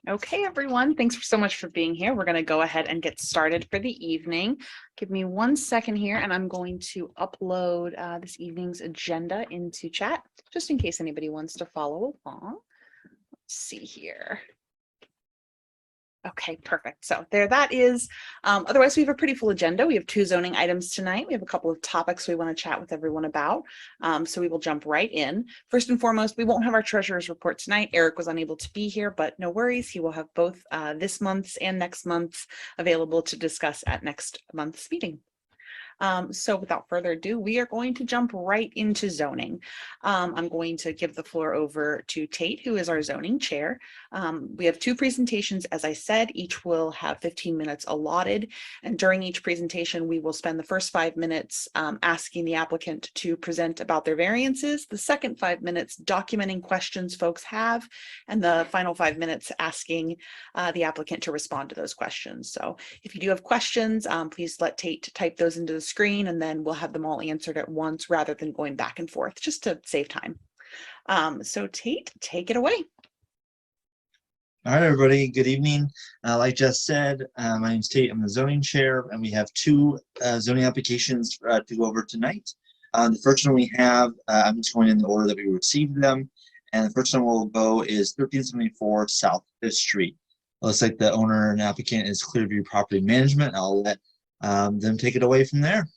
Okay, everyone, thanks so much for being here. We're going to go ahead and get started for the evening. Give me 1 second here, and I'm going to upload this evening's agenda into chat, just in case anybody wants to follow along. Let's see here. Okay, perfect. So there that is. Otherwise, we have a pretty full agenda. We have 2 zoning items tonight. We have a couple of topics we want to chat with everyone about. So we will jump right in. First and foremost, we won't have our treasurer's report tonight. Eric was unable to be here, but no worries. He will have both this month's and next month's available to discuss at next month's meeting. So without further ado, we are going to jump right into zoning. I'm going to give the floor over to Tate, who is our zoning chair. We have 2 presentations, as I said, each will have 15 minutes allotted. And during each presentation, we will spend the first 5 minutes asking the applicant to present about their variances, the second 5 minutes documenting questions folks have, and the final 5 minutes asking the applicant to respond to those questions. So if you do have questions, please let Tate type those into the screen, and then we'll have them all answered at once rather than going back and forth, just to save time. So Tate, take it away. All right, everybody, good evening. Like Jess said, my name's Tate. I'm the zoning chair, and we have 2 zoning applications to go over tonight. The first one we have, I'm just going in the order that we received them, and the first one we'll go is 1374 South 5th Street. It looks like the owner and applicant is Clearview Property Management. I'll let them take it away from there.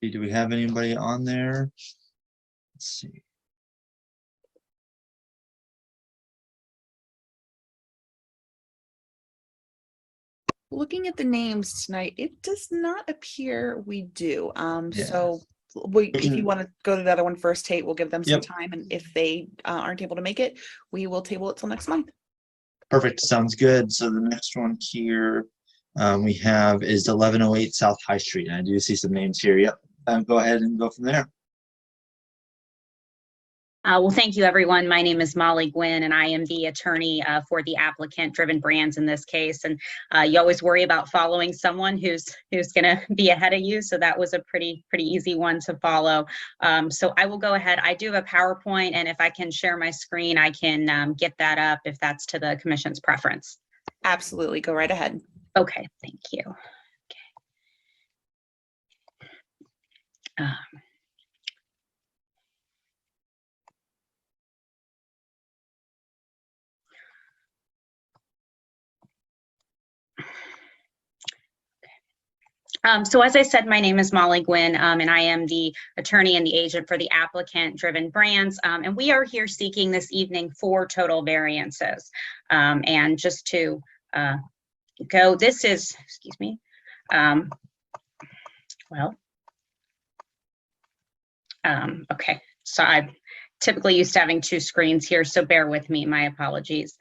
Do we have anybody on there? Let's see. Looking at the names tonight, it does not appear we do. Yeah. So if you want to go to the other one first, Tate, we'll give them some time. And if they aren't able to make it, we will table it till next month. Perfect. Sounds good. So the next one here we have is 1108 South High Street. And I do see some names here. Yep. Go ahead and go from there. Well, thank you, everyone. My name is Molly Gwynn, and I am the attorney for the applicant Driven Brands in this case. And you always worry about following someone who's going to be ahead of you. So that was a pretty easy one to follow. So I will go ahead. I do have a PowerPoint, and if I can share my screen, I can get that up if that's to the commission's preference. Absolutely. Go right ahead. Okay. Thank you. Okay. So as I said, my name is Molly Gwynn, and I am the attorney and the agent for the applicant Driven Brands. And we are here seeking this evening 4 total variances. And just to go, this is, excuse me, okay. So I'm typically used to having 2 screens here, so bear with me, my apologies.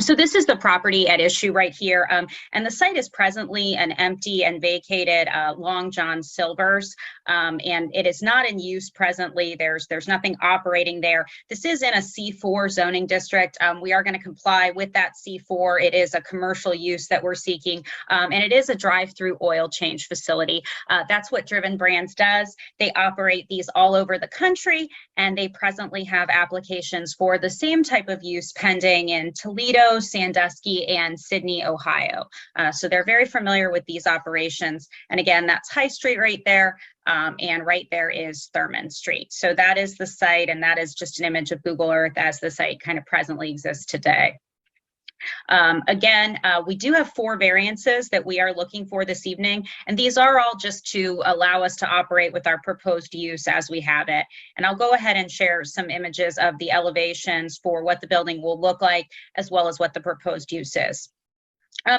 So this is the property at issue right here, and the site is presently an empty and vacated Long John Silver's, and it is not in use presently. There's nothing operating there. This is in a C4 zoning district. We are going to comply with that C4. It is a commercial use that we're seeking, and it is a drive-through oil change facility. That's what Driven Brands does. They operate these all over the country, and they presently have applications for the same type of use pending in Toledo, Sandusky, and Sydney, Ohio. So they're very familiar with these operations. And again, that's High Street right there. And right there is Thurman Street. So that is the site, and that is just an image of Google Earth as the site kind of presently exists today. Again, we do have 4 variances that we are looking for this evening, and these are all just to allow us to operate with our proposed use as we have it. And I'll go ahead and share some images of the elevations for what the building will look like, as well as what the proposed use is.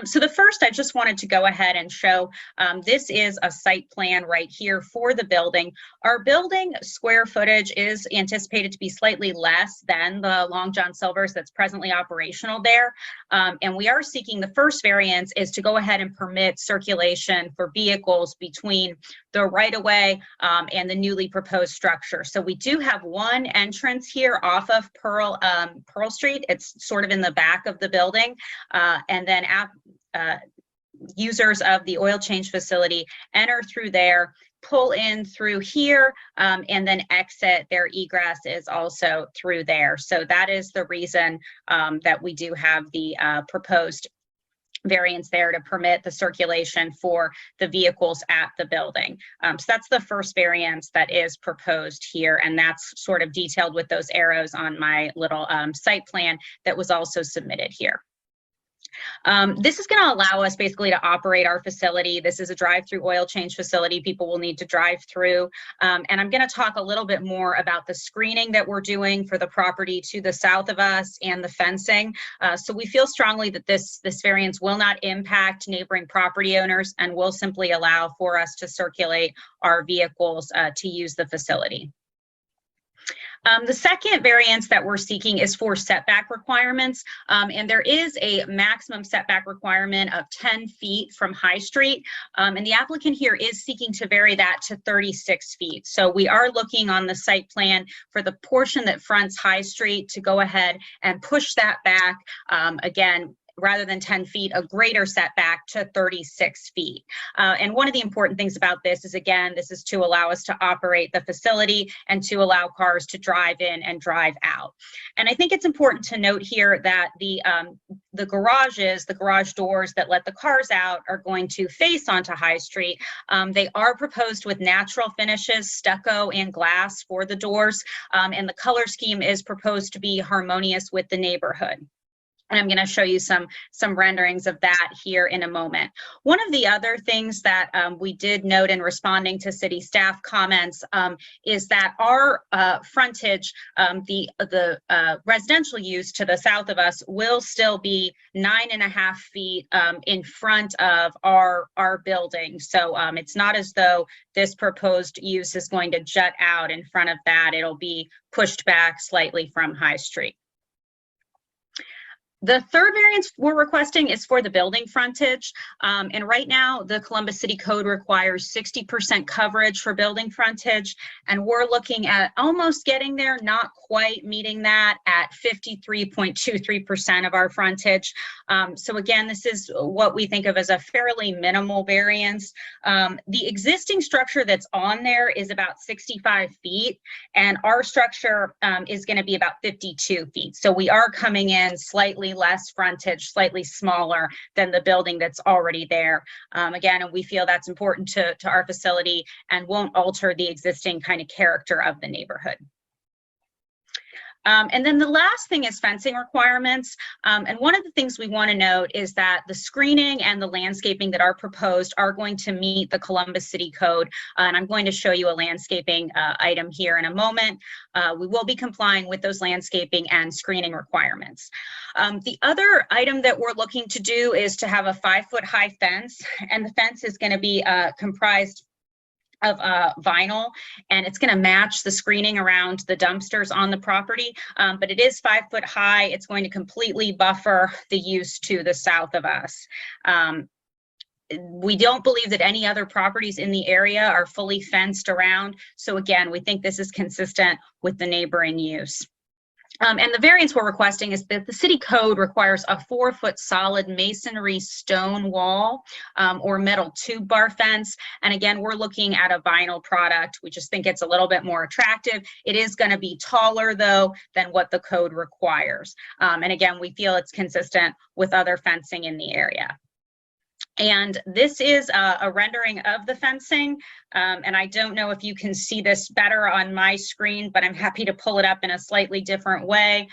So the first, I just wanted to go ahead and show, this is a site plan right here for the building. Our building square footage is anticipated to be slightly less than the Long John Silver's that's presently operational there. And we are seeking, the first variance is to go ahead and permit circulation for vehicles between the right-of-way and the newly proposed structure. So we do have one entrance here off of Pearl Street. It's sort of in the back of the building. And then users of the oil change facility enter through there, pull in through here and then exit. Their egress is also through there. So that is the reason that we do have the proposed variance there to permit the circulation for the vehicles at the building. So that's the first variance that is proposed here, and that's sort of detailed with those arrows on my little site plan that was also submitted here. This is going to allow us basically to operate our facility. This is a drive-through oil change facility. People will need to drive through. And I'm going to talk a little bit more about the screening that we're doing for the property to the south of us and the fencing. So we feel strongly that this variance will not impact neighboring property owners and will simply allow for us to circulate our vehicles to use the facility. The second variance that we're seeking is for setback requirements, and there is a maximum setback requirement of 10 feet from High Street, and the applicant here is seeking to vary that to 36 feet. So we are looking on the site plan for the portion that fronts High Street to go ahead and push that back, again, rather than 10 feet, a greater setback to 36 feet. And one of the important things about this is, again, this is to allow us to operate the facility and to allow cars to drive in and drive out. And I think it's important to note here that the garages, the garage doors that let the cars out are going to face onto High Street. They are proposed with natural finishes, stucco and glass for the doors, and the color scheme is proposed to be harmonious with the neighborhood. And I'm going to show you some renderings of that here in a moment. One of the other things that we did note in responding to city staff comments is that our frontage, the residential use to the south of us will still be 9.5 feet in front of our building. So it's not as though this proposed use is going to jut out in front of that. It'll be pushed back slightly from High Street. The third variance we're requesting is for the building frontage. And right now, the Columbus City Code requires 60% coverage for building frontage. And we're looking at almost getting there, not quite meeting that at 53.23% of our frontage. So again, this is what we think of as a fairly minimal variance. The existing structure that's on there is about 65 feet, and our structure is going to be about 52 feet. So we are coming in slightly less frontage, slightly smaller than the building that's already there. Again, and we feel that's important to our facility and won't alter the existing kind of character of the neighborhood. And then the last thing is fencing requirements. And one of the things we want to note is that the screening and the landscaping that are proposed are going to meet the Columbus City Code. And I'm going to show you a landscaping item here in a moment. We will be complying with those landscaping and screening requirements. The other item that we're looking to do is to have a 5-foot high fence, and the fence is going to be comprised of vinyl, and it's going to match the screening around the dumpsters on the property, but it is 5 foot high. It's going to completely buffer the use to the south of us. We don't believe that any other properties in the area are fully fenced around, so again, we think this is consistent with the neighboring use. And the variance we're requesting is that the city code requires a 4-foot solid masonry stone wall or metal tube bar fence. And again, we're looking at a vinyl product. We just think it's a little bit more attractive. It is going to be taller, though, than what the code requires. And again, we feel it's consistent with other fencing in the area. And this is a rendering of the fencing. And I don't know if you can see this better on my screen, but I'm happy to pull it up in a slightly different way.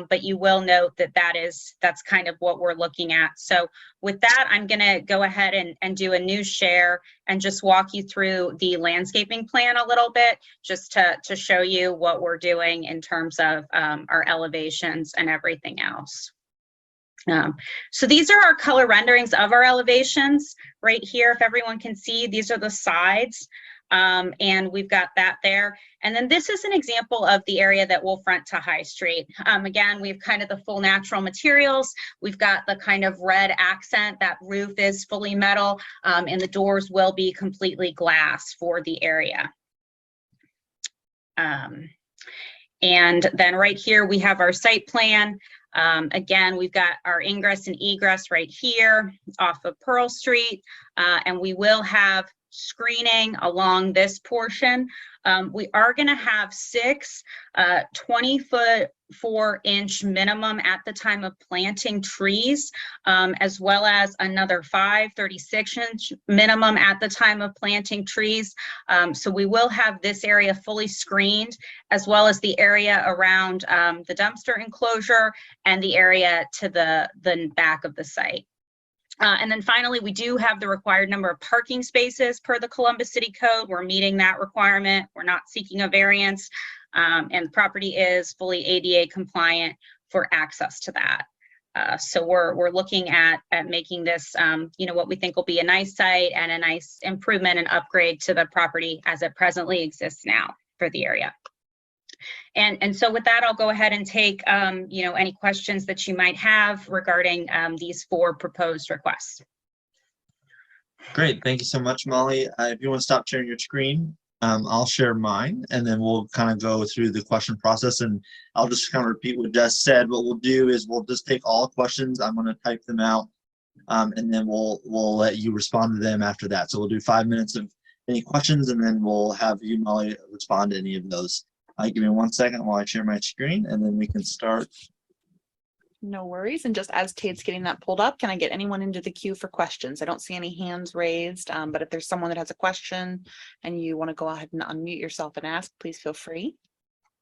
But you will note that that's kind of what we're looking at. So with that, I'm going to go ahead and do a new share and just walk you through the landscaping plan a little bit, just to show you what we're doing in terms of our elevations and everything else. So these are our color renderings of our elevations right here. If everyone can see, these are the sides, and we've got that there. And then this is an example of the area that will front to High Street. Again, we have kind of the full natural materials. We've got the kind of red accent. That roof is fully metal, and the doors will be completely glass for the area. And then right here, we have our site plan. Again, we've got our ingress and egress right here off of Pearl Street, and we will have screening along this portion. We are going to have 6 20-foot 4-inch minimum at the time of planting trees, as well as another 5 36-inch minimum at the time of planting trees. So we will have this area fully screened, as well as the area around the dumpster enclosure and the area to the back of the site. And then finally, we do have the required number of parking spaces per the Columbus City Code. We're meeting that requirement. We're not seeking a variance, and the property is fully ADA compliant for access to that. So we're looking at making this, what we think will be a nice site and a nice improvement and upgrade to the property as it presently exists now for the area. And so with that, I'll go ahead and take, any questions that you might have regarding these 4 proposed requests. Great. Thank you so much, Molly. If you want to stop sharing your screen, I'll share mine, and then we'll kind of go through the question process, and I'll just kind of repeat what Jess said. What we'll do is we'll just take all questions. I'm going to type them out, and then we'll let you respond to them after that. So we'll do 5 minutes of any questions, and then we'll have you, Molly, respond to any of those. Give me 1 second while I share my screen, and then we can start. No worries. And just as Tate's getting that pulled up, can I get anyone into the queue for questions? I don't see any hands raised, but if there's someone that has a question and you want to go ahead and unmute yourself and ask, please feel free.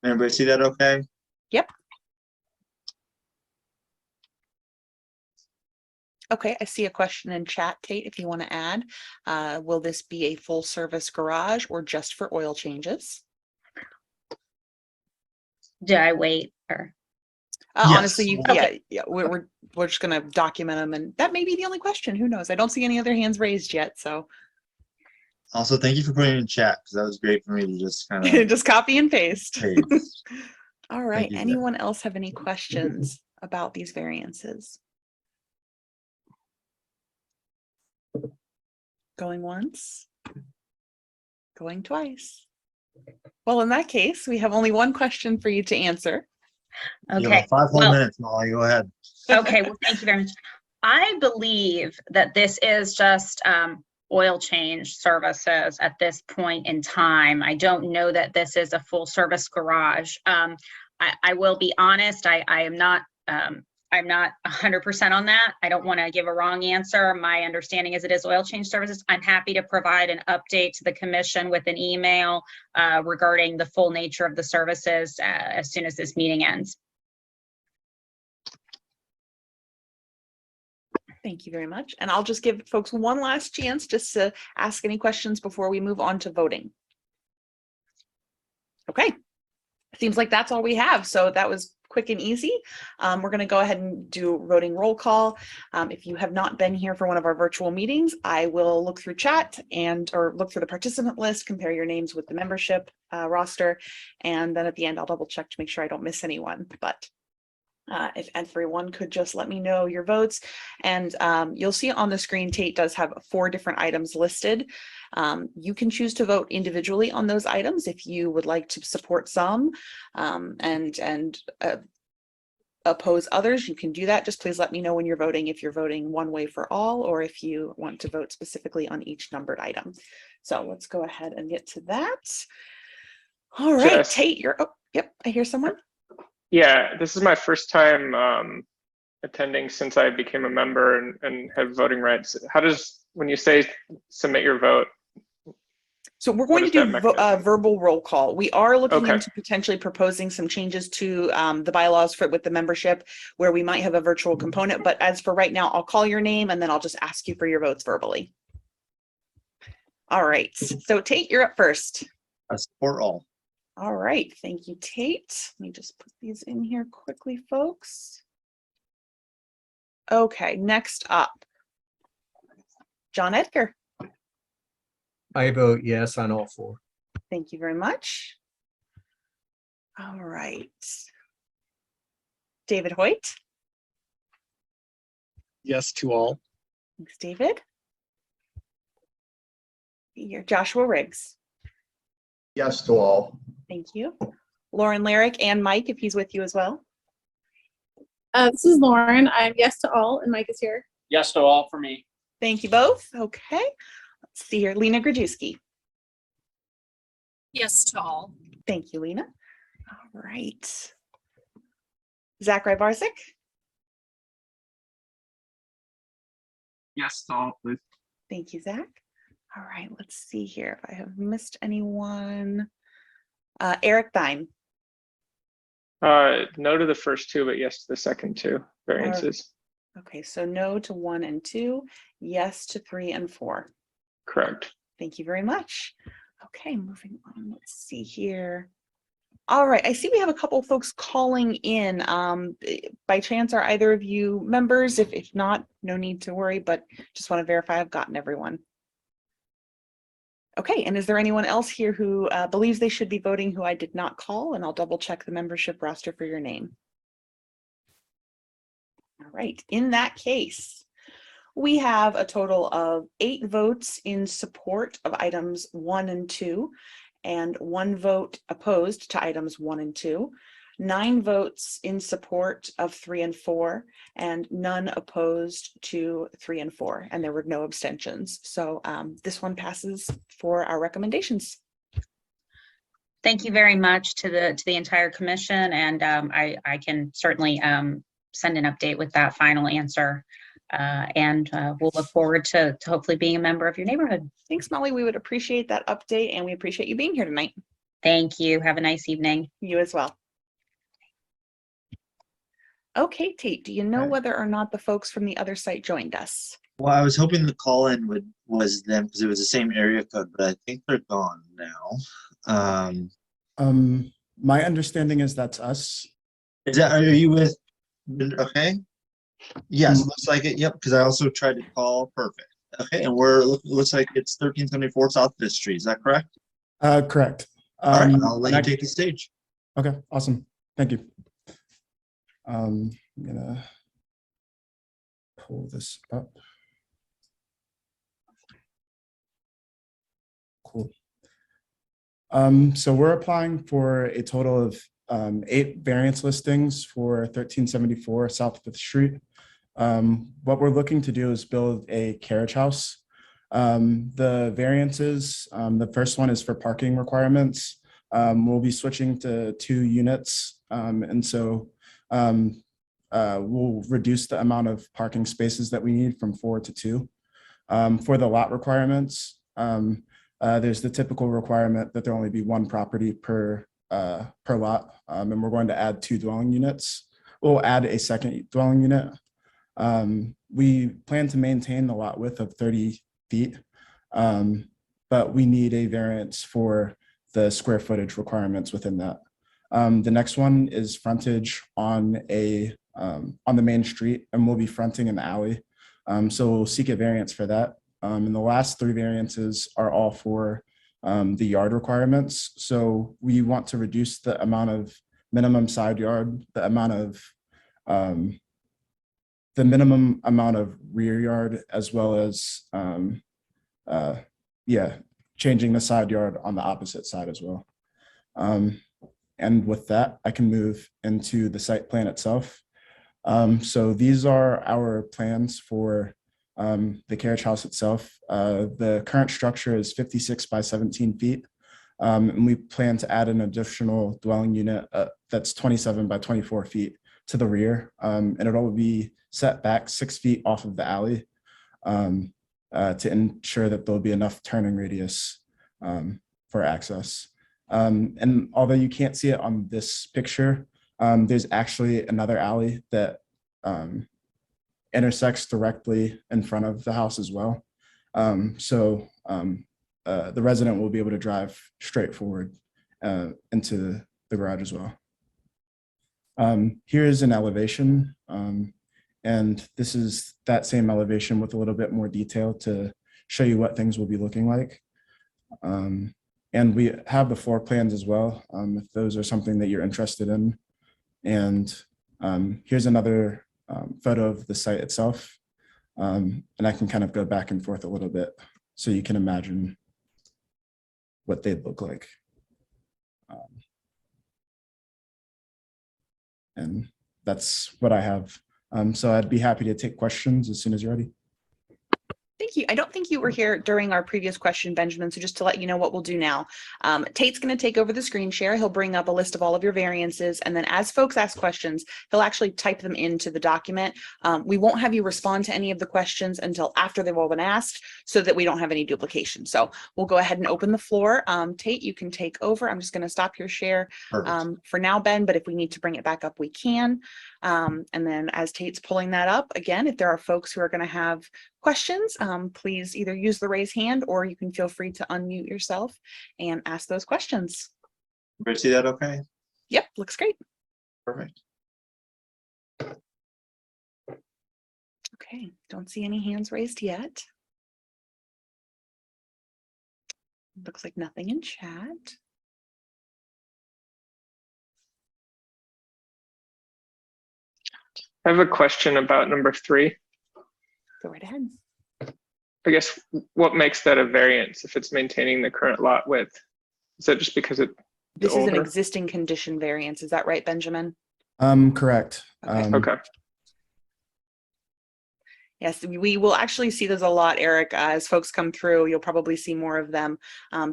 Everybody see that okay? Yep. Okay, I see a question in chat, Tate, if you want to add. Will this be a full service garage or just for oil changes? Do I wait or? Yes. Honestly, Okay. yeah, we're just gonna document them, and that may be the only question. Who knows? I don't see any other hands raised yet, so. Also, thank you for putting it in chat, because that was great for me to just kind of Just copy and paste. paste. All right. you, Jen. Anyone else have any questions about these variances? Going once, going twice. Well, in that case, we have only one question for you to answer. You Okay. have 5 whole Well, minutes, Molly. Go ahead. Okay, well, thank you very much. I believe that this is just oil change services at this point in time. I don't know that this is a full service garage. I will be honest, I'm not 100% on that. I don't want to give a wrong answer. My understanding is it is oil change services. I'm happy to provide an update to the commission with an email regarding the full nature of the services as soon as this meeting ends. Thank you very much. And I'll just give folks one last chance just to ask any questions before we move on to voting. Okay, seems like that's all we have. So that was quick and easy. We're going to go ahead and do voting roll call. If you have not been here for one of our virtual meetings, I will look through chat or look through the participant list, compare your names with the membership roster, and then at the end I'll double check to make sure I don't miss anyone. But if everyone could just let me know your votes. And you'll see on the screen, Tate does have 4 different items listed. You can choose to vote individually on those items if you would like to support some and oppose others. You can do that. Just please let me know when you're voting, if you're voting one way for all, or if you want to vote specifically on each numbered item. So let's go ahead and get to that. All right, Jess. Tate, you're, oh, yep, I hear someone. Yeah, this is my first time attending since I became a member and have voting rights. How does, when you say submit your vote? So we're going to do verbal roll call. We are looking Okay. into potentially proposing some changes to the bylaws with the membership where we might have a virtual component. But as for right now, I'll call your name and then I'll just ask you for your votes verbally. All right. So Tate, you're up first. I support all. All right. Thank you, Tate. Let me just put these in here quickly, folks. Okay. Next up, John Edgar. I vote yes on all 4. Thank you very much. All right. David Hoyt. Yes to all. Thanks, David. You're Joshua Riggs. Yes to all. Thank you. Lauren Larrick and Mike, if he's with you as well. This is Lauren. I'm yes to all, and Mike is here. Yes to all for me. Thank you both. Okay. Let's see here, Lena Grajewski. Yes to all. Thank you, Lena. All right. Zach Rybarczyk. Yes to all, please. Thank you, Zach. All right, let's see here if I have missed anyone. Eric Dine. No to the first two, but yes to the second two variances. Okay, so no to 1 and 2, yes to 3 and 4. Correct. Thank you very much. Okay, moving on. Let's see here. All right, I see we have a couple of folks calling in. By chance, are either of you members? If not, no need to worry, but just want to verify I've gotten everyone. Okay, and is there anyone else here who believes they should be voting who I did not call? And I'll double check the membership roster for your name. All right, in that case, we have a total of 8 votes in support of items 1 and 2, and 1 vote opposed to items 1 and 2, 9 votes in support of 3 and 4, and none opposed to 3 and 4, and there were no abstentions. So this one passes for our recommendations. Thank you very much to the entire commission, and I can certainly send an update with that final answer. And we'll look forward to hopefully being a member of your neighborhood. Thanks, Molly. We would appreciate that update, and we appreciate you being here tonight. Thank you. Have a nice evening. You as well. Okay, Tate, do you know Okay. whether or not the folks from the other site joined us? Well, I was hoping the call-in was them because it was the same area code, but I think they're gone now. My understanding is that's us. Are you with? Okay. Yes, Mm. looks like it. Yep, because I also tried to call. Perfect. Okay, and looks like it's 1374 South Fifth Street. Is that correct? Correct. All right, I'll let you and I- take the stage. Okay, awesome. Thank you. I'm gonna pull this up. Cool. So we're applying for a total of 8 variance listings for 1374 South Fifth Street. What we're looking to do is build a carriage house. The variances, the first one is for parking requirements. We'll be switching to 2 units. And so we'll reduce the amount of parking spaces that we need from 4 to 2. For the lot requirements, there's the typical requirement that there only be 1 property per lot, and we're going to add 2 dwelling units. We'll add a second dwelling unit. We plan to maintain the lot width of 30 feet, but we need a variance for the square footage requirements within that. The next one is frontage on the main street, and we'll be fronting an alley. So we'll seek a variance for that. And the last 3 variances are all for the yard requirements. So we want to reduce the amount of minimum side yard, the minimum amount of rear yard, as well as changing the side yard on the opposite side as well. And with that, I can move into the site plan itself. So these are our plans for the carriage house itself. The current structure is 56 by 17 feet. And we plan to add an additional dwelling unit that's 27 by 24 feet to the rear. And it'll be set back 6 feet off of the alley to ensure that there'll be enough turning radius for access. And although you can't see it on this picture, there's actually another alley that intersects directly in front of the house as well. So the resident will be able to drive straight forward into the garage as well. Here is an elevation, and this is that same elevation with a little bit more detail to show you what things will be looking like. And we have the floor plans as well, if those are something that you're interested in. And here's another photo of the site itself. And I can kind of go back and forth a little bit so you can imagine what they'd look like. And that's what I have. So I'd be happy to take questions as soon as you're ready. Thank you. I don't think you were here during our previous question, Benjamin. So just to let you know what we'll do now, Tate's going to take over the screen share. He'll bring up a list of all of your variances. And then as folks ask questions, he'll actually type them into the document. We won't have you respond to any of the questions until after they've all been asked so that we don't have any duplication. So we'll go ahead and open the floor. Tate, you can take over. I'm just going to stop your share Perfect. for now, Ben, but if we need to bring it back up, we can. And then as Tate's pulling that up, again, if there are folks who are going to have questions, please either use the raise hand or you can feel free to unmute yourself and ask those questions. Everybody see that okay? Yep, looks great. Perfect. Okay, don't see any hands raised yet. Looks like nothing in chat. I have a question about number 3. Go right ahead. I guess what makes that a variance if it's maintaining the current lot width? Is that just because it's This is an older? existing condition variance. Is that right, Benjamin? Correct. Okay. Okay. Yes, we will actually see those a lot, Eric. As folks come through, you'll probably see more of them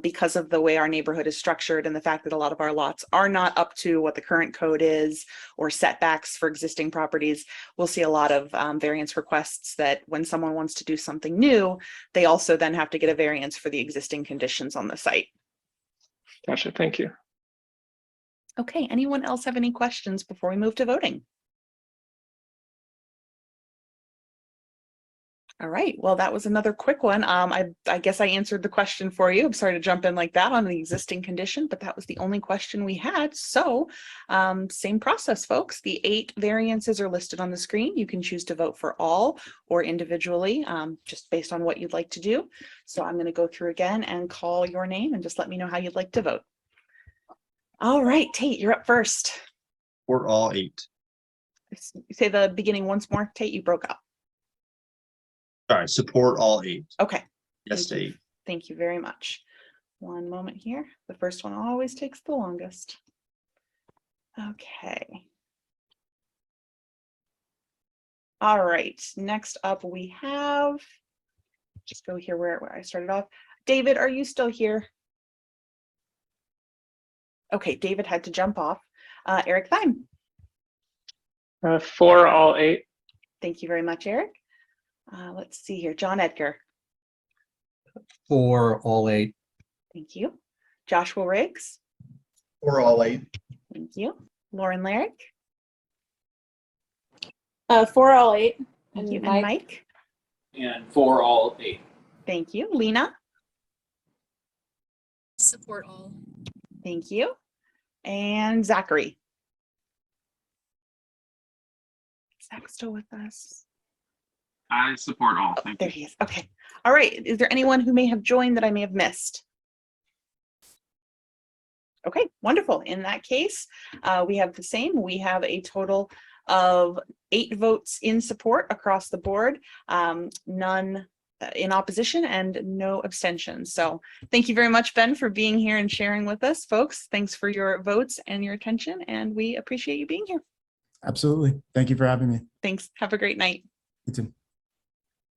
because of the way our neighborhood is structured and the fact that a lot of our lots are not up to what the current code is or setbacks for existing properties. We'll see a lot of variance requests that when someone wants to do something new, they also then have to get a variance for the existing conditions on the site. Gotcha. Thank you. Okay, anyone else have any questions before we move to voting? All right, well, that was another quick one. I guess I answered the question for you. I'm sorry to jump in like that on the existing condition, but that was the only question we had. So same process, folks. The 8 variances are listed on the screen. You can choose to vote for all or individually, just based on what you'd like to do. So I'm going to go through again and call your name and just let me know how you'd like to vote. All right, Tate, you're up first. For all 8. Say the beginning once more. Tate, you broke up. Sorry, support all 8. Okay. Yes to Thank you. 8. Thank you very much. One moment here. The first one always takes the longest. Okay. All right. Next up we have, just go here where I started off. David, are you still here? Okay, David had to jump off. Eric Thyme. For all 8. Thank you very much, Eric. Let's see here. John Edgar. For all 8. Thank you. Joshua Riggs. For all 8. Thank you. Lauren Larrick. For all 8. Thank you. And And Mike. Mike. And for all 8. Thank you. Lena. Support all. Thank you. And Zachary. Is Zach still with us? I support all. Oh, Thank there you. he is. Okay. All right. Is there anyone who may have joined that I may have missed? Okay, wonderful. In that case, we have the same. We have a total of 8 votes in support across the board, none in opposition and no abstentions. So thank you very much, Ben, for being here and sharing with us, folks. Thanks for your votes and your attention, and we appreciate you being here. Absolutely. Thank you for having me. Thanks. Have a great night. You too.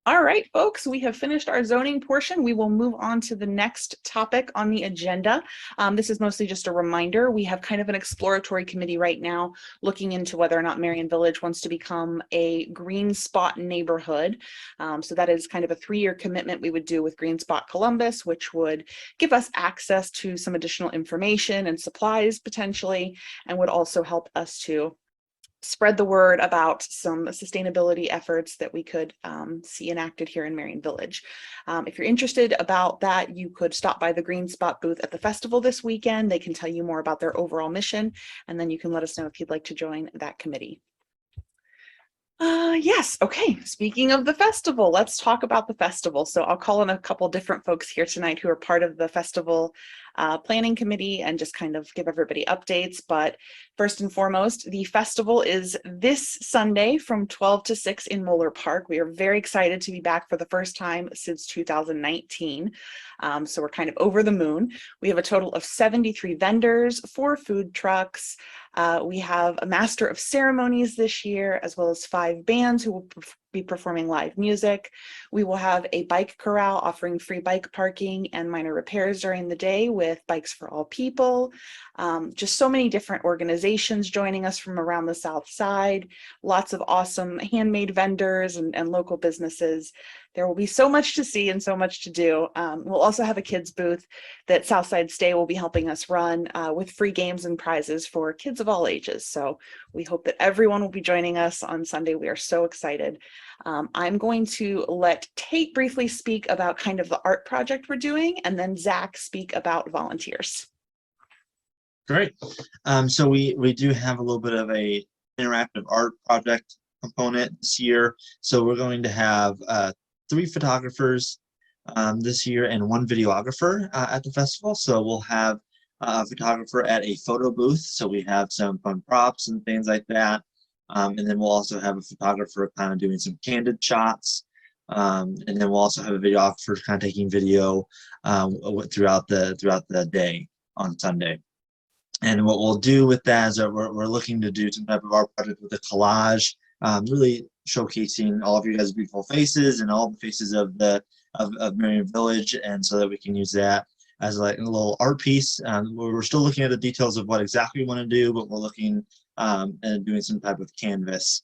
All right, folks, we have finished our zoning portion. We will move on to the next topic on the agenda. This is mostly just a reminder. We have kind of an exploratory committee right now looking into whether or not Merion Village wants to become a green spot neighborhood. So that is kind of a 3-year commitment we would do with Green Spot Columbus, which would give us access to some additional information and supplies potentially, and would also help us to spread the word about some sustainability efforts that we could see enacted here in Merion Village. If you're interested about that, you could stop by the Green Spot booth at the festival this weekend. They can tell you more about their overall mission, and then you can let us know if you'd like to join that committee. Yes, okay. Speaking of the festival, let's talk about the festival. So I'll call on a couple different folks here tonight who are part of the festival planning committee and just kind of give everybody updates. But first and foremost, the festival is this Sunday from 12 to 6 in Moeller Park. We are very excited to be back for the first time since 2019. So we're kind of over the moon. We have a total of 73 vendors, 4 food trucks, We have a master of ceremonies this year, as well as 5 bands who will be performing live music. We will have a bike corral offering free bike parking and minor repairs during the day with Bikes for All People. Just so many different organizations joining us from around the South Side, lots of awesome handmade vendors and local businesses. There will be so much to see and so much to do. We'll also have a kids booth that Southside Stay will be helping us run with free games and prizes for kids of all ages. So we hope that everyone will be joining us on Sunday. We are so excited. I'm going to let Tate briefly speak about kind of the art project we're doing, and then Zach speak about volunteers. Great. So we do have a little bit of a interactive art project component this year. So we're going to have 3 photographers this year and 1 videographer at the festival. So we'll have a photographer at a photo booth. So we have some fun props and things like that. And then we'll also have a photographer kind of doing some candid shots. And then we'll also have a videographer kind of taking video throughout the day on Sunday. And what we'll do with that is that we're looking to do some type of art project with a collage, really showcasing all of you guys' beautiful faces and all the faces of Merion Village, and so that we can use that as like a little art piece. We're still looking at the details of what exactly we want to do, but we're looking and doing some type of canvas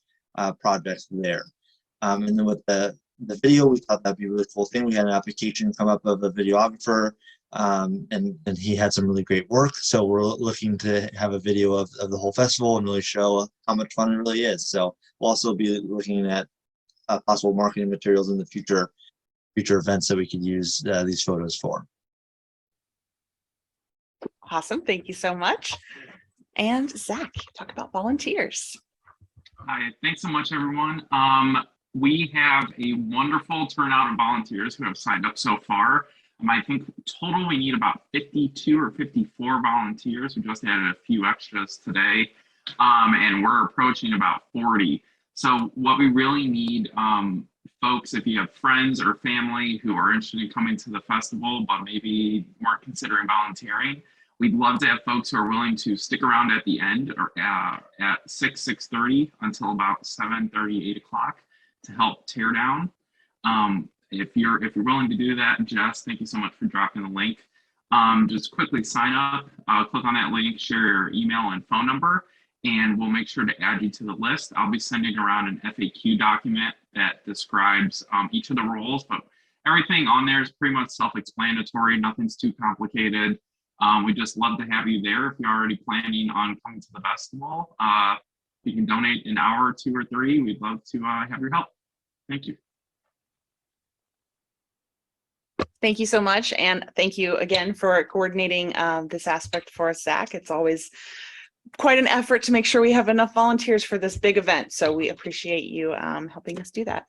project there. And then with the video, we thought that'd be a really cool thing. We had an application come up of a videographer, and he had some really great work. So we're looking to have a video of the whole festival and really show how much fun it really is. So we'll also be looking at possible marketing materials in the future events that we could use these photos for. Awesome. Thank you so much. And Zach, talk about volunteers. Hi, thanks so much, everyone. We have a wonderful turnout of volunteers who have signed up so far. I think total we need about 52 or 54 volunteers. We just added a few extras today, and we're approaching about 40. So what we really need, folks, if you have friends or family who are interested in coming to the festival, but maybe weren't considering volunteering, we'd love to have folks who are willing to stick around at the end or at 6:30 until about 7:30, 8 o'clock to help tear down. If you're willing to do that, Jess, thank you so much for dropping the link. Just quickly sign up, click on that link, share your email and phone number, and we'll make sure to add you to the list. I'll be sending around an FAQ document that describes each of the roles, but everything on there is pretty much self-explanatory. Nothing's too complicated. We'd just love to have you there if you're already planning on coming to the festival. If you can donate an hour, 2 or 3, we'd love to have your help. Thank you. Thank you so much. And thank you again for coordinating this aspect for us, Zach. It's always quite an effort to make sure we have enough volunteers for this big event. So we appreciate you helping us do that.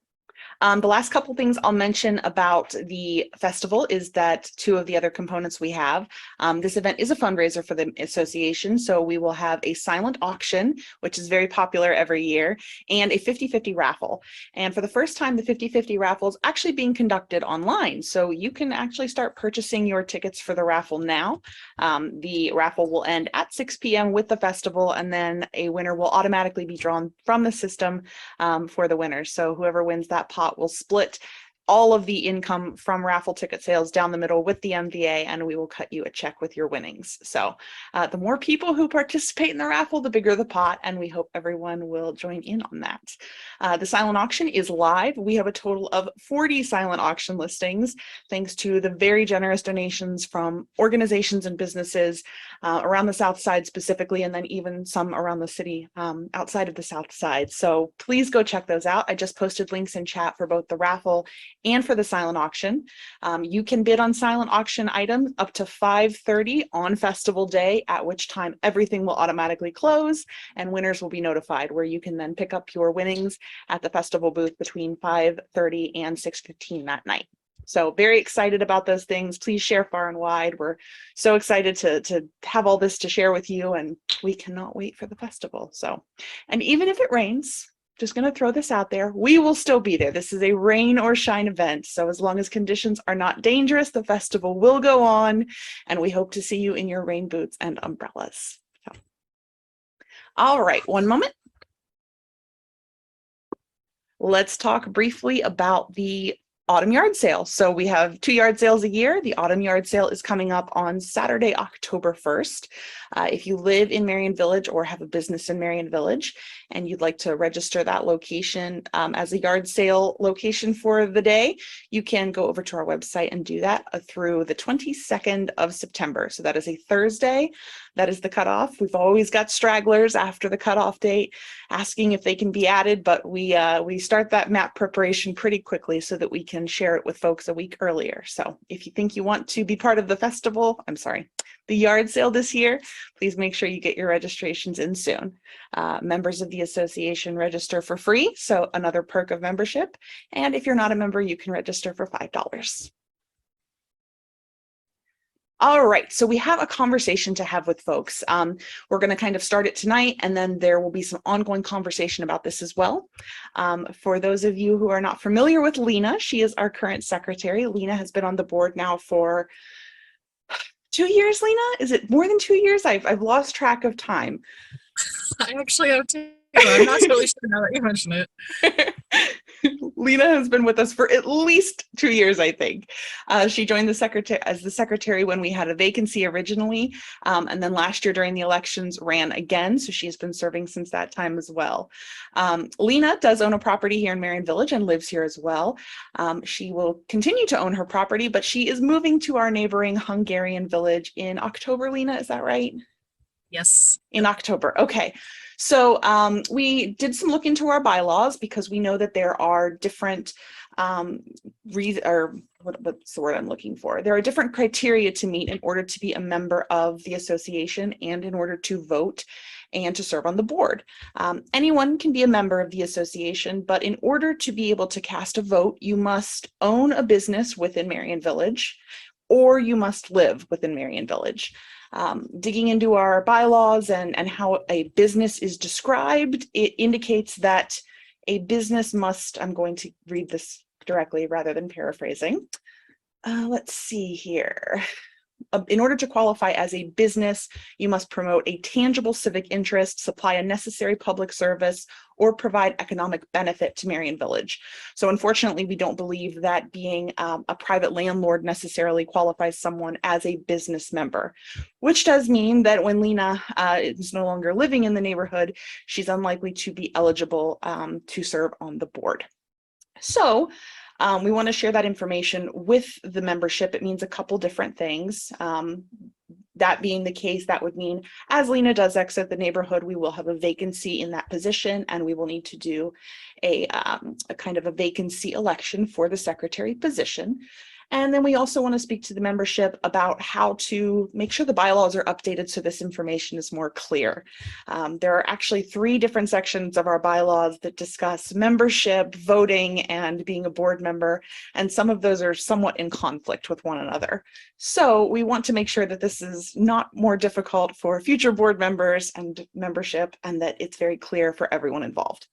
The last couple things I'll mention about the festival is that 2 of the other components we have. This event is a fundraiser for the association, so we will have a silent auction, which is very popular every year, and a 50-50 raffle. And for the first time, the 50-50 raffle is actually being conducted online, so you can actually start purchasing your tickets for the raffle now. The raffle will end at 6 p.m. with the festival, and then a winner will automatically be drawn from the system for the winners. So whoever wins that pot will split all of the income from raffle ticket sales down the middle with the MVA, and we will cut you a check with your winnings. So the more people who participate in the raffle, the bigger the pot, and we hope everyone will join in on that. The silent auction is live. We have a total of 40 silent auction listings, thanks to the very generous donations from organizations and businesses around the South Side specifically, and then even some around the city outside of the South Side. So please go check those out. I just posted links in chat for both the raffle and for the silent auction. You can bid on silent auction items up to 5:30 on festival day, at which time everything will automatically close and winners will be notified, where you can then pick up your winnings at the festival booth between 5:30 and 6:15 that night. So very excited about those things. Please share far and wide. We're so excited to have all this to share with you, and we cannot wait for the festival. So, and even if it rains, just going to throw this out there, we will still be there. This is a rain or shine event. So as long as conditions are not dangerous, the festival will go on, and we hope to see you in your rain boots and umbrellas. So, All right, one moment. Let's talk briefly about the autumn yard sale. So we have 2 yard sales a year. The autumn yard sale is coming up on Saturday, October 1st. If you live in Merion Village or have a business in Merion Village and you'd like to register that location as a yard sale location for the day, you can go over to our website and do that through the 22nd of September. So that is a Thursday. That is the cutoff. We've always got stragglers after the cutoff date asking if they can be added, but we start that map preparation pretty quickly so that we can share it with folks a week earlier. So if you think you want to be part of the festival, the yard sale this year, please make sure you get your registrations in soon. Members of the association register for free, so another perk of membership. And if you're not a member, you can register for $5. All right, so we have a conversation to have with folks. We're going to kind of start it tonight, and then there will be some ongoing conversation about this as well. For those of you who are not familiar with Lena, she is our current secretary. Lena has been on the board now for 2 years, Lena? Is it more than 2 years? I've lost track of time. I actually have two. I'm not totally sure now that you mention it. Lena has been with us for at least 2 years, I think. She joined the secretary when we had a vacancy originally, and then last year during the elections ran again. So she has been serving since that time as well. Lena does own a property here in Merion Village and lives here as well. She will continue to own her property, but she is moving to our neighboring Hungarian village in October. Lena, is that right? Yes. In October. Okay. So we did some look into our bylaws because we know that there are different what's the word I'm looking for? There are different criteria to meet in order to be a member of the association and in order to vote and to serve on the board. Anyone can be a member of the association, but in order to be able to cast a vote, you must own a business within Merion Village, or you must live within Merion Village. Digging into our bylaws and how a business is described, it indicates that a business must, I'm going to read this directly rather than paraphrasing. Let's see here. In order to qualify as a business, you must promote a tangible civic interest, supply a necessary public service, or provide economic benefit to Merion Village. So unfortunately, we don't believe that being a private landlord necessarily qualifies someone as a business member, which does mean that when Lena is no longer living in the neighborhood, she's unlikely to be eligible to serve on the board. So we want to share that information with the membership. It means a couple different things. That being the case, that would mean as Lena does exit the neighborhood, we will have a vacancy in that position, and we will need to do a kind of a vacancy election for the secretary position. And then we also want to speak to the membership about how to make sure the bylaws are updated so this information is more clear. There are actually 3 different sections of our bylaws that discuss membership, voting, and being a board member, and some of those are somewhat in conflict with one another. So we want to make sure that this is not more difficult for future board members and membership, and that it's very clear for everyone involved.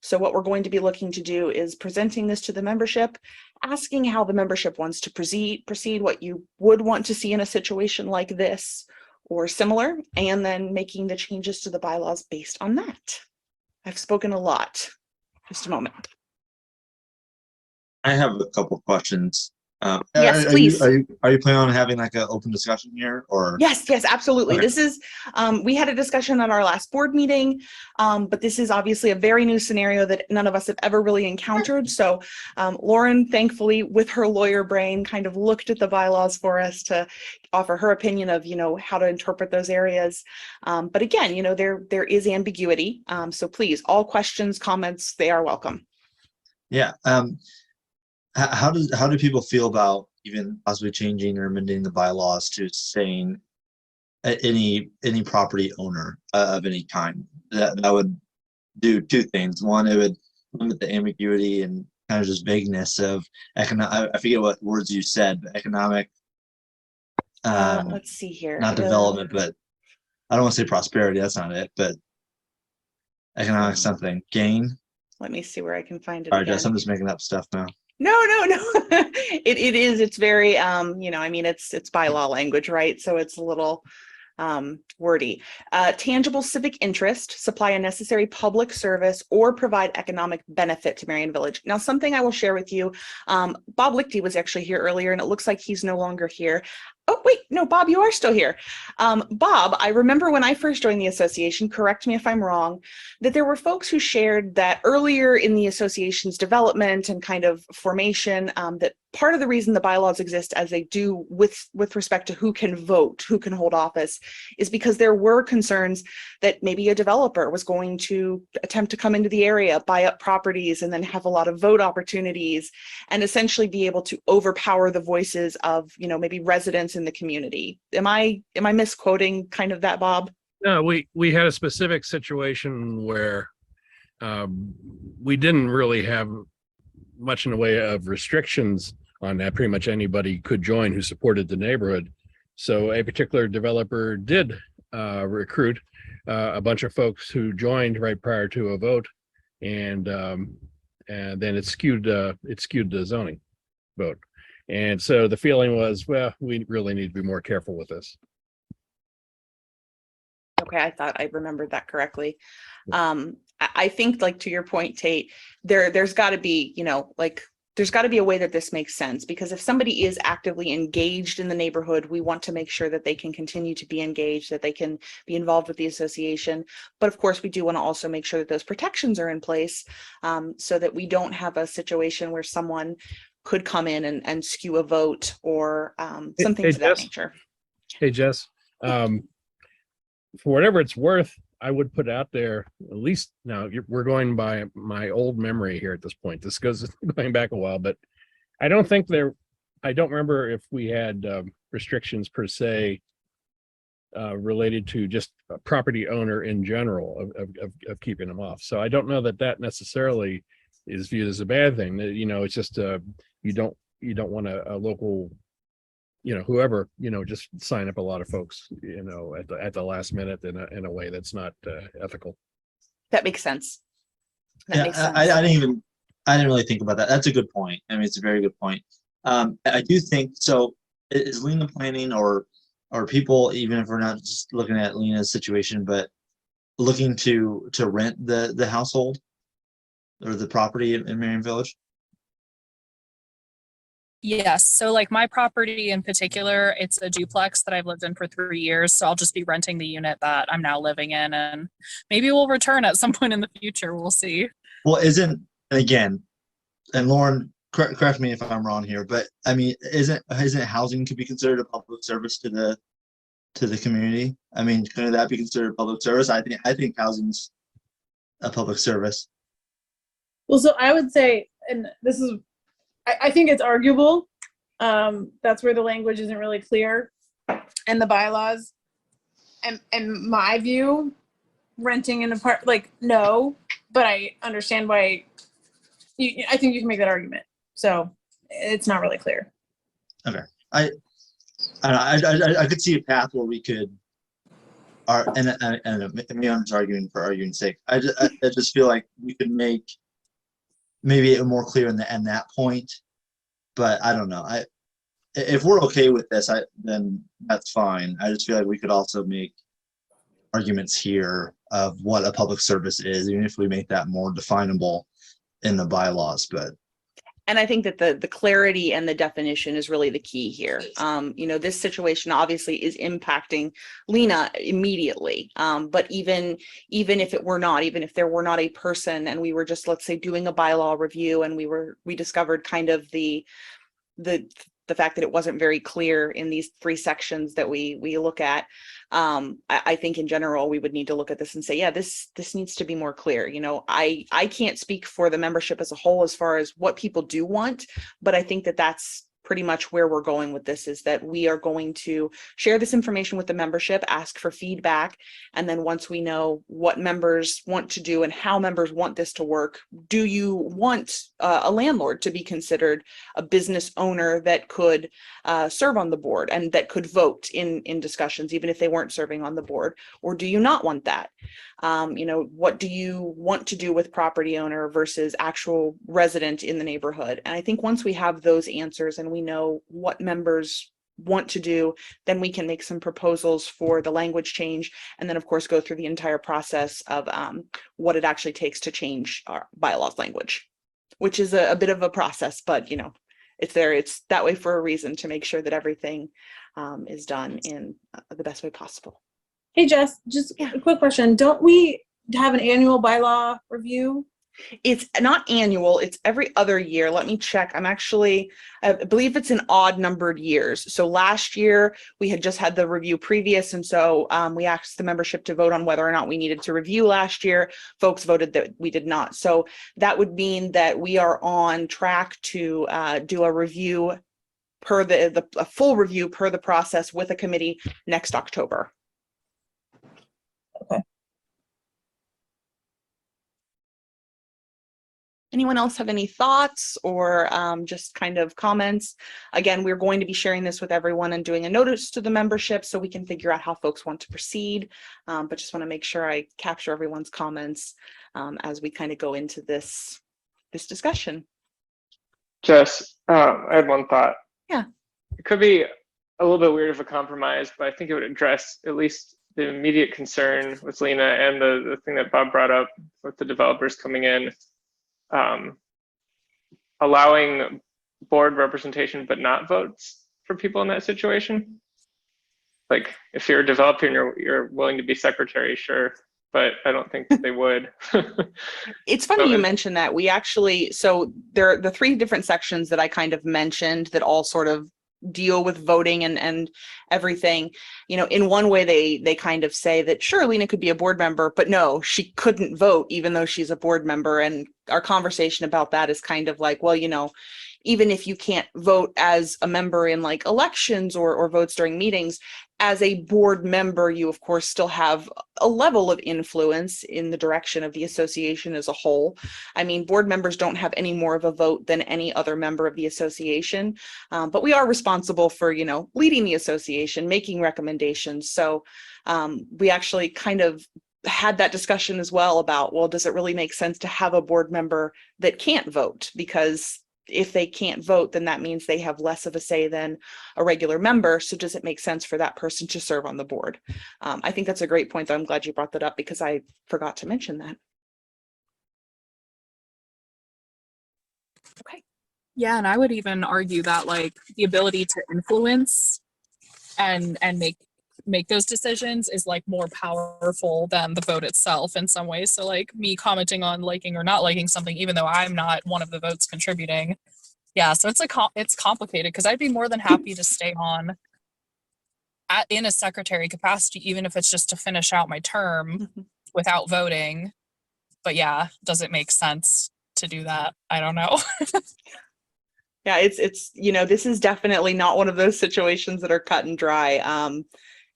So what we're going to be looking to do is presenting this to the membership, asking how the membership wants to proceed, what you would want to see in a situation like this or similar, and then making the changes to the bylaws based on that. I've spoken a lot. Just a moment. I have a couple of questions. Yes, please. Are you planning on having like an open discussion here, or? Yes, absolutely. Okay. This is, we had a discussion at our last board meeting, but this is obviously a very new scenario that none of us have ever really encountered. So Lauren, thankfully, with her lawyer brain, kind of looked at the bylaws for us to offer her opinion of, how to interpret those areas. But again, there is ambiguity. So please, all questions, comments, they are welcome. Yeah. How do people feel about even possibly changing or amending the bylaws to saying any property owner of any kind? That would do 2 things. One, it would limit the ambiguity and kind of just vagueness of economic. I forget what words you said, but economic. Let's see here. Not development, but I don't want to say prosperity. That's not it, but economic something gain. Let me see where I can find it. All right, again. Jess, I'm just making up stuff now. No. It's very, it's bylaw language, right? So it's a little wordy. Tangible civic interest, supply a necessary public service, or provide economic benefit to Merion Village. Now, something I will share with you, Bob Lichty was actually here earlier, and it looks like he's no longer here. Oh, wait, no, Bob, you are still here. Bob, I remember when I first joined the association, correct me if I'm wrong, that there were folks who shared that earlier in the association's development and kind of formation, that part of the reason the bylaws exist as they do with respect to who can vote, who can hold office, is because there were concerns that maybe a developer was going to attempt to come into the area, buy up properties, and then have a lot of vote opportunities, and essentially be able to overpower the voices of, you know, maybe residents in the community. Am I misquoting kind of that, Bob? No, we had a specific situation where we didn't really have much in the way of restrictions on that. Pretty much anybody could join who supported the neighborhood. So a particular developer did recruit a bunch of folks who joined right prior to a vote, and then it skewed the zoning vote. And so the feeling was, well, we really need to be more careful with this. Okay, I thought I remembered that correctly. I think, like, to your point, Tate, there's got to be, you know, like, there's got to be a way that this makes sense, because if somebody is actively engaged in the neighborhood, we want to make sure that they can continue to be engaged, that they can be involved with the association. But of course, we do want to also make sure that those protections are in place, so that we don't have a situation where someone could come in and skew a vote or some things of that nature. Hey, Jess, for whatever it's worth, I would put out there, at least now we're going by my old memory here at this point. This goes going back a while, but I don't remember if we had restrictions per se related to just a property owner in general of keeping them off. So I don't know that necessarily is viewed as a bad thing. You know, it's just you don't want a local, you know, whoever, you know, just sign up a lot of folks, you know, at the last minute in a way that's not ethical. That makes sense. Yeah, I didn't really think about that. That's a good point. I mean, it's a very good point. I do think so. Is Lena planning, or people, even if we're not just looking at Lena's situation, but looking to rent the household or the property in Merion Village? Yes. So like my property in particular, it's a duplex that I've lived in for 3 years. So I'll just be renting the unit that I'm now living in, and maybe we'll return at some point in the future. We'll see. Well, again, and Lauren, correct me if I'm wrong here, but I mean, isn't housing could be considered a public service to the community? I mean, could that be considered a public service? I think housing's a public service. Well, so I would say, and this is, I think it's arguable. That's where the language isn't really clear and the bylaws. And my view, renting an apartment, like, no, but I understand why. I think you can make that argument. So it's not really clear. Okay, I could see a path where we could, and maybe I'm just arguing for arguing's sake. I just feel like we could make maybe it more clear in that point, but I don't know. If we're okay with this, then that's fine. I just feel like we could also make arguments here of what a public service is, even if we make that more definable in the bylaws. And I think that the clarity and the definition is really the key here. You know, this situation obviously is impacting Lena immediately. But even if it were not, even if there were not a person and we were just, let's say, doing a bylaw review and we discovered kind of the fact that it wasn't very clear in these 3 sections that we look at, I think in general we would need to look at this and say, yeah, this needs to be more clear. You know, I can't speak for the membership as a whole as far as what people do want, but I think that that's pretty much where we're going with this, is that we are going to share this information with the membership, ask for feedback, and then once we know what members want to do and how members want this to work, do you want a landlord to be considered a business owner that could serve on the board and that could vote in discussions, even if they weren't serving on the board, or do you not want that? You know, what do you want to do with property owner versus actual resident in the neighborhood? And I think once we have those answers and we know what members want to do, then we can make some proposals for the language change, and then of course go through the entire process of what it actually takes to change our bylaws language, which is a bit of a process, but you know, it's that way for a reason, to make sure that everything is done in the best way possible. Hey, Jess, just a quick question. Don't we have an annual bylaw review? It's not annual, it's every other year. Let me check. I believe it's in odd numbered years. So last year we had just had the review previous. And so we asked the membership to vote on whether or not we needed to review last year. Folks voted that we did not. So that would mean that we are on track to do a review per a full review per the process with a committee next October. Okay. Anyone else have any thoughts or just kind of comments? Again, we're going to be sharing this with everyone and doing a notice to the membership so we can figure out how folks want to proceed. But just want to make sure I capture everyone's comments as we kind of go into this discussion. Jess, I had one thought. Yeah. It could be a little bit weird of a compromise, but I think it would address at least the immediate concern with Lena and the thing that Bob brought up with the developers coming in. Allowing board representation but not votes for people in that situation. Like if you're a developer and you're willing to be secretary, sure, but I don't think they would. It's funny you mentioned that. We actually, so there are the 3 different sections that I kind of mentioned that all sort of deal with voting and everything. You know, in one way they kind of say that sure, Lena could be a board member, but no, she couldn't vote even though she's a board member. And our conversation about that is kind of like, well, you know, even if you can't vote as a member in like elections or votes during meetings, as a board member, you of course still have a level of influence in the direction of the association as a whole. I mean, board members don't have any more of a vote than any other member of the association, but we are responsible for, you know, leading the association, making recommendations. So we actually kind of had that discussion as well about, well, does it really make sense to have a board member that can't vote? Because if they can't vote, then that means they have less of a say than a regular member. So does it make sense for that person to serve on the board? I think that's a great point, though. I'm glad you brought that up because I forgot to mention that. Okay. Yeah, and I would even argue that like the ability to influence and make those decisions is like more powerful than the vote itself in some ways. So like me commenting on liking or not liking something, even though I'm not one of the votes contributing. Yeah, so it's complicated because I'd be more than happy to stay on in a secretary capacity, even if it's just to finish out my term without voting. But yeah, does it make sense to do that? I don't know. Yeah, it's you know, this is definitely not one of those situations that are cut and dry.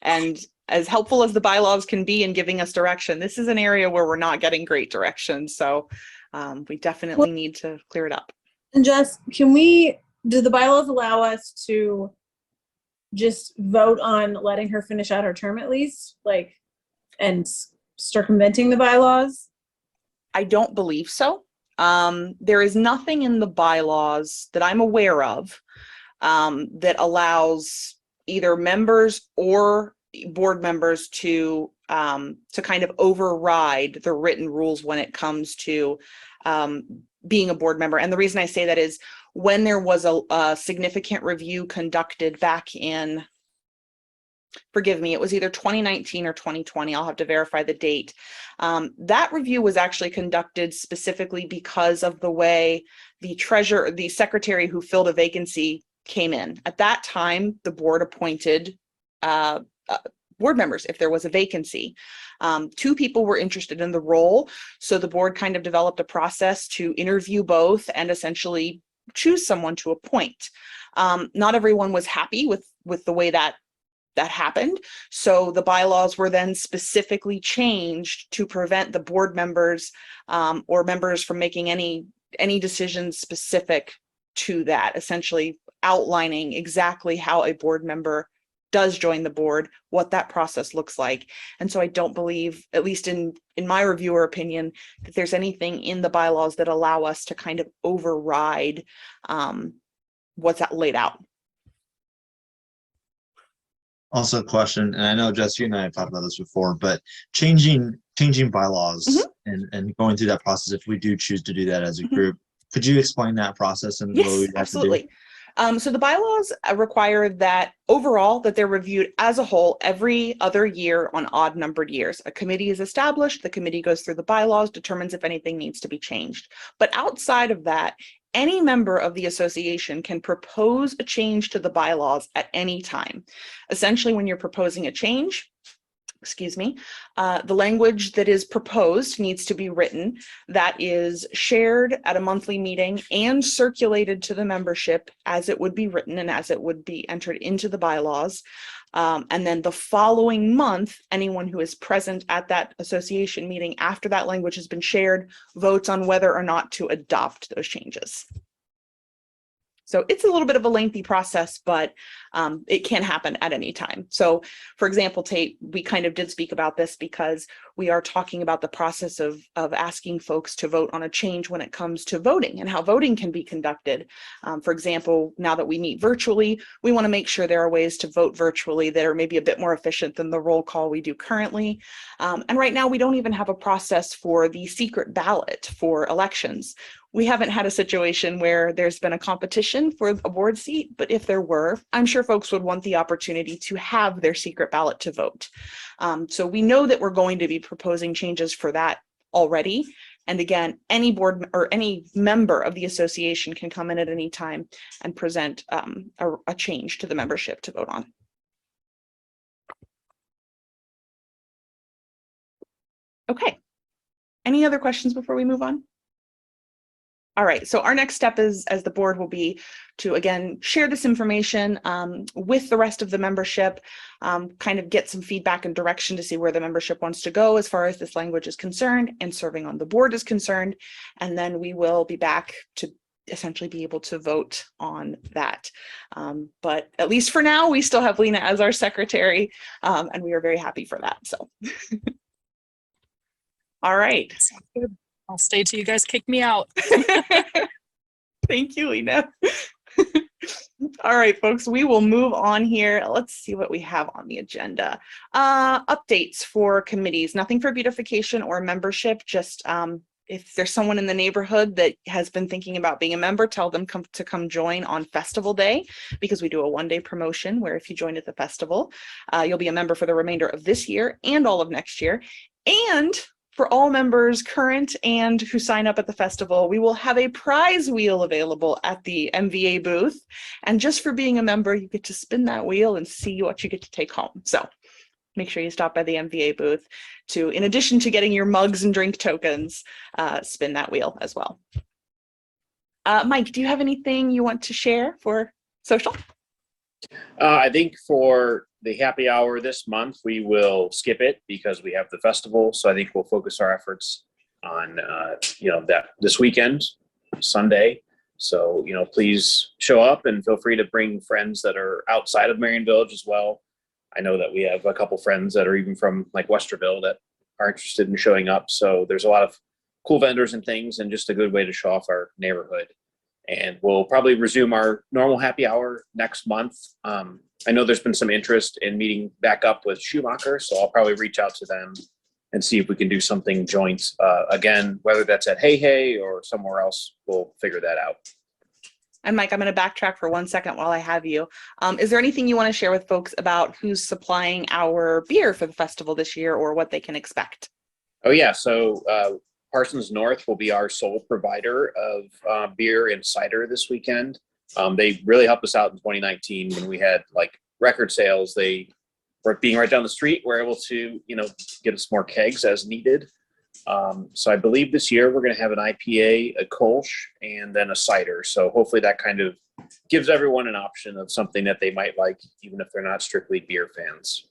And as helpful as the bylaws can be in giving us direction, this is an area where we're not getting great direction. So we definitely need to clear it up. And Jess, do the bylaws allow us to just vote on letting her finish out her term at least, like, and circumventing the bylaws? I don't believe so. There is nothing in the bylaws that I'm aware of that allows either members or board members to kind of override the written rules when it comes to being a board member. And the reason I say that is when there was a significant review conducted back in, forgive me, it was either 2019 or 2020. I'll have to verify the date. That review was actually conducted specifically because of the way the secretary who filled a vacancy came in. At that time, the board appointed board members if there was a vacancy. 2 people were interested in the role, so the board kind of developed a process to interview both and essentially choose someone to appoint. Not everyone was happy with the way that happened, so the bylaws were then specifically changed to prevent the board members or members from making any decisions specific to that, essentially outlining exactly how a board member does join the board, what that process looks like. And so I don't believe, at least in my reviewer opinion, that there's anything in the bylaws that allow us to kind of override what's laid out. Also a question, and I know Jess, you and I have talked about this before, but changing bylaws and going through that process, if we do choose to do that as a group, could you explain that process and what Yes, we have to do? absolutely. So the bylaws require that overall that they're reviewed as a whole every other year on odd numbered years. A committee is established, the committee goes through the bylaws, determines if anything needs to be changed. But outside of that, any member of the association can propose a change to the bylaws at any time. Essentially, when you're proposing a change, excuse me, the language that is proposed needs to be written that is shared at a monthly meeting and circulated to the membership as it would be written and as it would be entered into the bylaws. And then the following month, anyone who is present at that association meeting after that language has been shared votes on whether or not to adopt those changes. So it's a little bit of a lengthy process, but it can happen at any time. So for example, Tate, we kind of did speak about this because we are talking about the process of asking folks to vote on a change when it comes to voting and how voting can be conducted. For example, now that we meet virtually, we want to make sure there are ways to vote virtually that are maybe a bit more efficient than the roll call we do currently. And right now we don't even have a process for the secret ballot for elections. We haven't had a situation where there's been a competition for a board seat, but if there were, I'm sure folks would want the opportunity to have their secret ballot to vote. So we know that we're going to be proposing changes for that already. And again, any board or any member of the association can come in at any time and present a change to the membership to vote on. Okay. Any other questions before we move on? All right, so our next step is, as the board, will be to, again, share this information with the rest of the membership, kind of get some feedback and direction to see where the membership wants to go as far as this language is concerned and serving on the board is concerned. And then we will be back to essentially be able to vote on that. But at least for now, we still have Lena as our secretary, and we are very happy for that, so. All right. Sounds good. I'll stay till you guys kick me out. Thank you, Lena. All right, folks, we will move on here. Let's see what we have on the agenda. Updates for committees, nothing for beautification or membership, just if there's someone in the neighborhood that has been thinking about being a member, tell them to come join on festival day, because we do a one-day promotion where if you join at the festival, you'll be a member for the remainder of this year and all of next year. And for all members current and who sign up at the festival, we will have a prize wheel available at the MVA booth. And just for being a member, you get to spin that wheel and see what you get to take home. So make sure you stop by the MVA booth to, in addition to getting your mugs and drink tokens, spin that wheel as well. Mike, do you have anything you want to share for social? I think for the happy hour this month, we will skip it because we have the festival. So I think we'll focus our efforts on, that this weekend, Sunday. So, please show up and feel free to bring friends that are outside of Merion Village as well. I know that we have a couple friends that are even from like Westerville that are interested in showing up. So there's a lot of cool vendors and things and just a good way to show off our neighborhood. And we'll probably resume our normal happy hour next month. I know there's been some interest in meeting back up with Schumacher, so I'll probably reach out to them and see if we can do something joint again, whether that's at Hey Hey or somewhere else. We'll figure that out. And Mike, I'm going to backtrack for 1 second while I have you. Is there anything you want to share with folks about who's supplying our beer for the festival this year or what they can expect? Oh yeah, so Parsons North will be our sole provider of beer and cider this weekend. They really helped us out in 2019 when we had like record sales. They were being right down the street. We're able to, get us more kegs as needed. So I believe this year we're going to have an IPA, a Kolsch, and then a cider. So hopefully that kind of gives everyone an option of something that they might like, even if they're not strictly beer fans.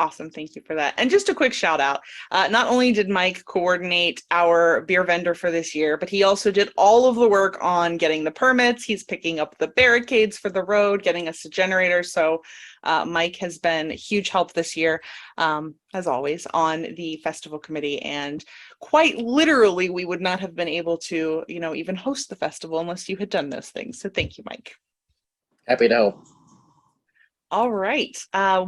Awesome. Thank you for that. And just a quick shout out. Not only did Mike coordinate our beer vendor for this year, but he also did all of the work on getting the permits. He's picking up the barricades for the road, getting us a generator. So Mike has been a huge help this year, as always, on the festival committee. And quite literally, we would not have been able to, even host the festival unless you had done those things. So thank you, Mike. Happy to help. All right,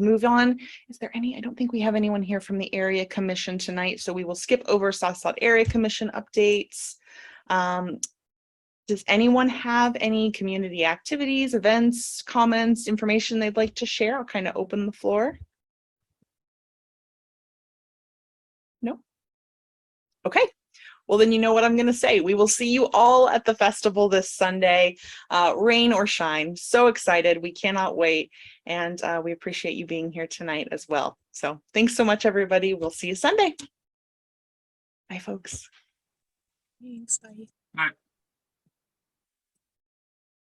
move on. Is there any, I don't think we have anyone here from the area commission tonight, so we will skip over South Slot Area Commission updates. Does anyone have any community activities, events, comments, information they'd like to share? I'll kind of open the floor. No? Okay. Well, then you know what I'm going to say. We will see you all at the festival this Sunday, rain or shine. So excited. We cannot wait. And we appreciate you being here tonight as well. So thanks so much, everybody. We'll see you Sunday. Bye, folks. Thanks, bye. Bye.